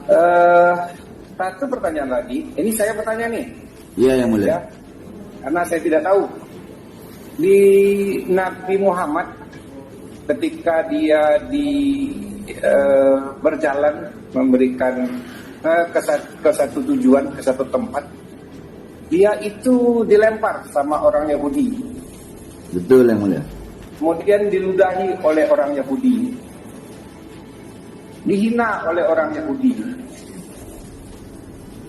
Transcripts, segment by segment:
Eh, Satu pertanyaan lagi. Ini saya bertanya nih. Iya yang mulia. Ya, karena saya tidak tahu. Di Nabi Muhammad ketika dia berjalan memberikan ke satu tujuan, ke satu tempat, dia itu dilempar sama orang Yahudi. Betul yang mulia. Kemudian diludahi oleh orang Yahudi, dihina oleh orang Yahudi.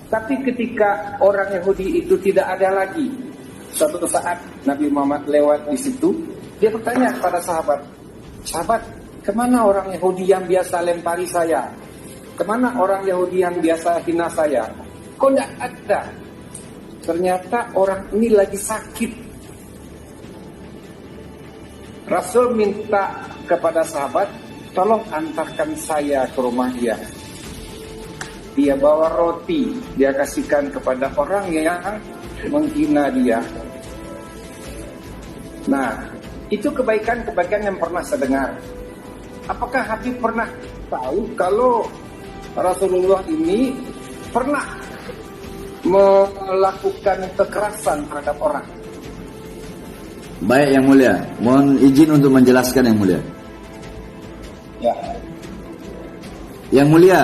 Tapi ketika orang Yahudi itu tidak ada lagi, suatu saat Nabi Muhammad lewat di situ, dia bertanya kepada sahabat, "Sahabat, kemana orang Yahudi yang biasa lempari saya? Kemana orang Yahudi yang biasa hina saya? Kok tidak ada?" Ternyata orang ini lagi sakit. Rasul minta kepada sahabat, "Tolong antarkan saya ke rumah dia." Dia bawa roti, dia kasihkan kepada orang yang menghina dia. Nah, itu kebaikan-kebaikan yang pernah saya dengar. Apakah Habib pernah tahu kalau Rasulullah ini pernah melakukan kekerasan terhadap orang? Baik yang mulia, mohon izin untuk menjelaskan yang mulia. Ya. Yang mulia,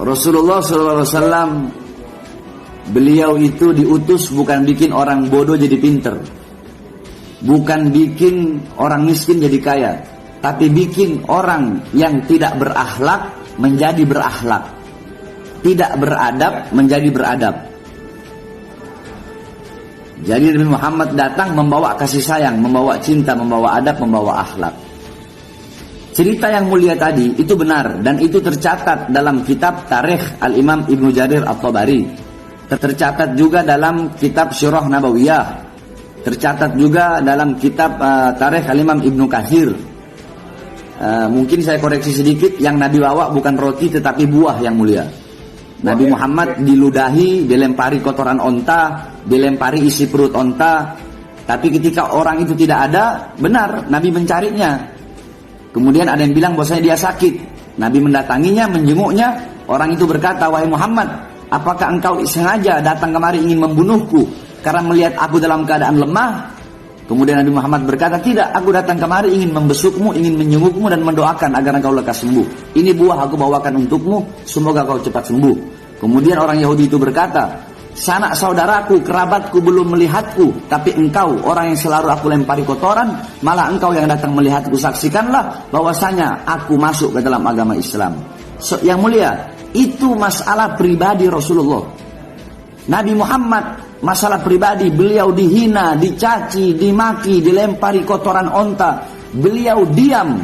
Rasulullah SAW, beliau itu diutus bukan bikin orang bodoh jadi pinter, bukan bikin orang miskin jadi kaya, tapi bikin orang yang tidak berakhlak menjadi berakhlak, tidak beradab menjadi beradab. Jadi Nabi Muhammad datang membawa kasih sayang, membawa cinta, membawa adab, membawa akhlak. Cerita yang mulia tadi itu benar dan itu tercatat dalam kitab Tarikh Al-Imam Ibnu Jarir At-Tabari. Tercatat juga dalam kitab Syirah Nabawiyah. Tercatat juga dalam kitab Tarikh Al-Imam Ibnu Katsir. Mungkin saya koreksi sedikit, yang Nabi bawa bukan roti tetapi buah yang mulia. Nabi Muhammad diludahi, dilempari kotoran onta, dilempari isi perut onta. Tapi ketika orang itu tidak ada, benar Nabi mencarinya. Kemudian ada yang bilang bahwasanya dia sakit. Nabi mendatanginya, menjenguknya. Orang itu berkata, "Wahai Muhammad, apakah engkau sengaja datang kemari ingin membunuhku karena melihat aku dalam keadaan lemah?" Kemudian Nabi Muhammad berkata, "Tidak, aku datang kemari ingin membesukmu, ingin menjengukmu dan mendoakan agar engkau lekas sembuh. Ini buah aku bawakan untukmu, semoga kau cepat sembuh." Kemudian orang Yahudi itu berkata, "Sanak saudaraku, kerabatku belum melihatku, tapi engkau orang yang selalu aku lempari kotoran, malah engkau yang datang melihatku. Saksikanlah bahwasanya aku masuk ke dalam agama Islam." Yang mulia, itu masalah pribadi Rasulullah. Nabi Muhammad, masalah pribadi, beliau dihina, dicaci, dimaki, dilempari kotoran onta, beliau diam.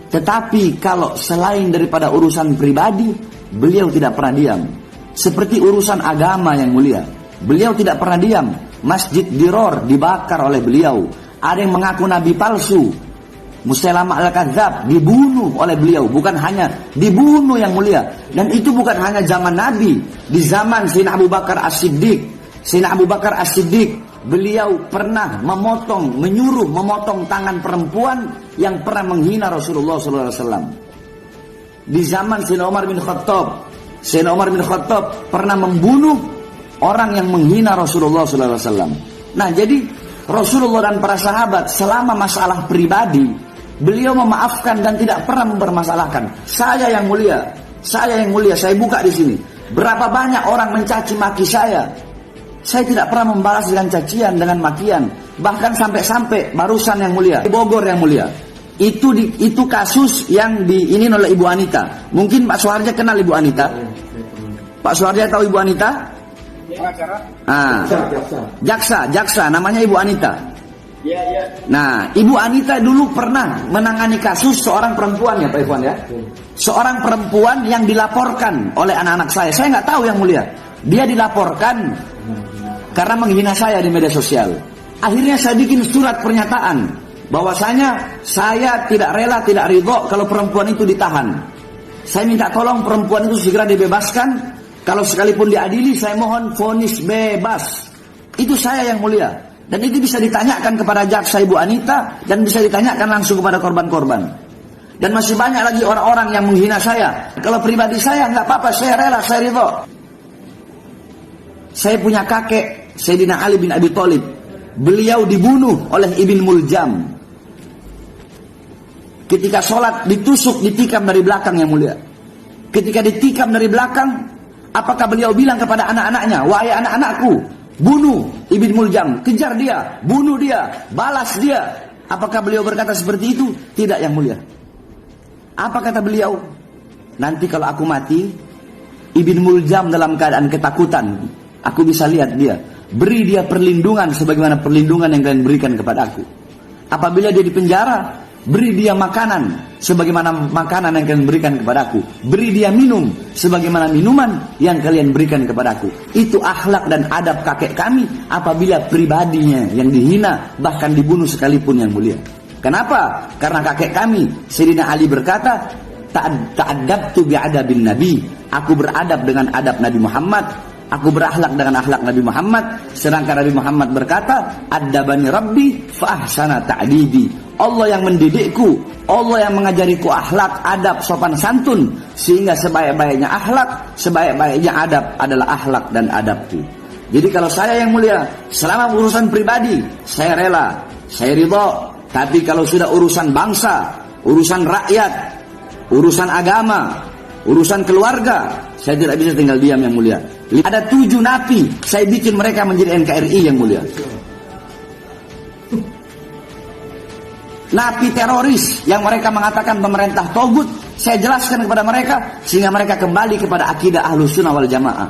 Tetapi kalau selain daripada urusan pribadi, beliau tidak pernah diam. Seperti urusan agama yang mulia, beliau tidak pernah diam. Masjid Diror dibakar oleh beliau. Ada yang mengaku nabi palsu, Musailamah al-Kadzab dibunuh oleh beliau. Bukan hanya dibunuh yang mulia, dan itu bukan hanya zaman Nabi. Di zaman Sayyidina Abu Bakar As-Siddiq, beliau pernah menyuruh memotong tangan perempuan yang pernah menghina Rasulullah SAW. Di zaman Sayyidina Umar bin Khattab pernah membunuh orang yang menghina Rasulullah SAW. Nah, jadi Rasulullah dan para sahabat selama masalah pribadi, beliau memaafkan dan tidak pernah mempermasalahkan. Saya yang mulia, saya buka di sini. Berapa banyak orang mencaci maki saya tidak pernah membalas dengan cacian, dengan makian. Bahkan sampai barusan yang mulia, di Bogor yang mulia, itu kasus yang diinin oleh Ibu Anita. Mungkin Pak Suharja kenal Ibu Anita. Pak Suharja tahu Ibu Anita? Jaksa, namanya Ibu Anita. Nah, Ibu Anita dulu pernah menangani kasus seorang perempuan ya Pak Ikhwan ya. Seorang perempuan yang dilaporkan oleh anak-anak saya. Saya nggak tahu yang mulia. Dia dilaporkan karena menghina saya di media sosial. Akhirnya saya bikin surat pernyataan bahwasanya saya tidak rela, tidak ridho kalau perempuan itu ditahan. Saya minta tolong perempuan itu segera dibebaskan. Kalau sekalipun diadili, saya mohon vonis bebas. Itu saya yang mulia. Dan itu bisa ditanyakan kepada jaksa Ibu Anita dan bisa ditanyakan langsung kepada korban-korban. Dan masih banyak lagi orang-orang yang menghina saya. Kalau pribadi saya nggak apa-apa, saya rela, saya ridho. Saya punya kakek Sayyidina Ali bin Abi Thalib. Beliau dibunuh oleh Ibn Muljam. Ketika sholat ditusuk, ditikam dari belakang yang mulia. Ketika ditikam dari belakang, apakah beliau bilang kepada anak-anaknya, wahai anak-anakku, bunuh Ibn Muljam, kejar dia, bunuh dia, balas dia. Apakah beliau berkata seperti itu? Tidak yang mulia. Apa kata beliau? Nanti kalau aku mati, Ibn Muljam dalam keadaan ketakutan, aku bisa lihat dia. Beri dia perlindungan sebagaimana perlindungan yang kalian berikan kepada aku. Apabila dia di penjara, beri dia makanan sebagaimana makanan yang kalian berikan kepada aku. Beri dia minum sebagaimana minuman yang kalian berikan kepada aku. Itu akhlak dan adab kakek kami apabila pribadinya yang dihina bahkan dibunuh sekalipun yang mulia. Kenapa? Karena kakek kami Sayyidina Ali berkata, ta'addabtu bi'adabin nabi. Aku beradab dengan adab Nabi Muhammad. Aku berakhlak dengan akhlak Nabi Muhammad. Sedangkan Nabi Muhammad berkata, addabani rabbi fa ahsana ta'dibi. Allah yang mendidikku, Allah yang mengajariku akhlak, adab, sopan santun, sehingga sebaik-baiknya akhlak, sebaik-baiknya adab adalah akhlak dan adabku. Jadi kalau saya yang mulia, selama urusan pribadi, saya rela, saya ridho. Tapi kalau sudah urusan bangsa, urusan rakyat, urusan agama, urusan keluarga, saya tidak bisa tinggal diam yang mulia. Ada 7 napi, saya bikin mereka menjadi NKRI yang mulia. Napi teroris yang mereka mengatakan pemerintah togut, saya jelaskan kepada mereka sehingga mereka kembali kepada akidah Ahlus Sunnah wal Jamaah.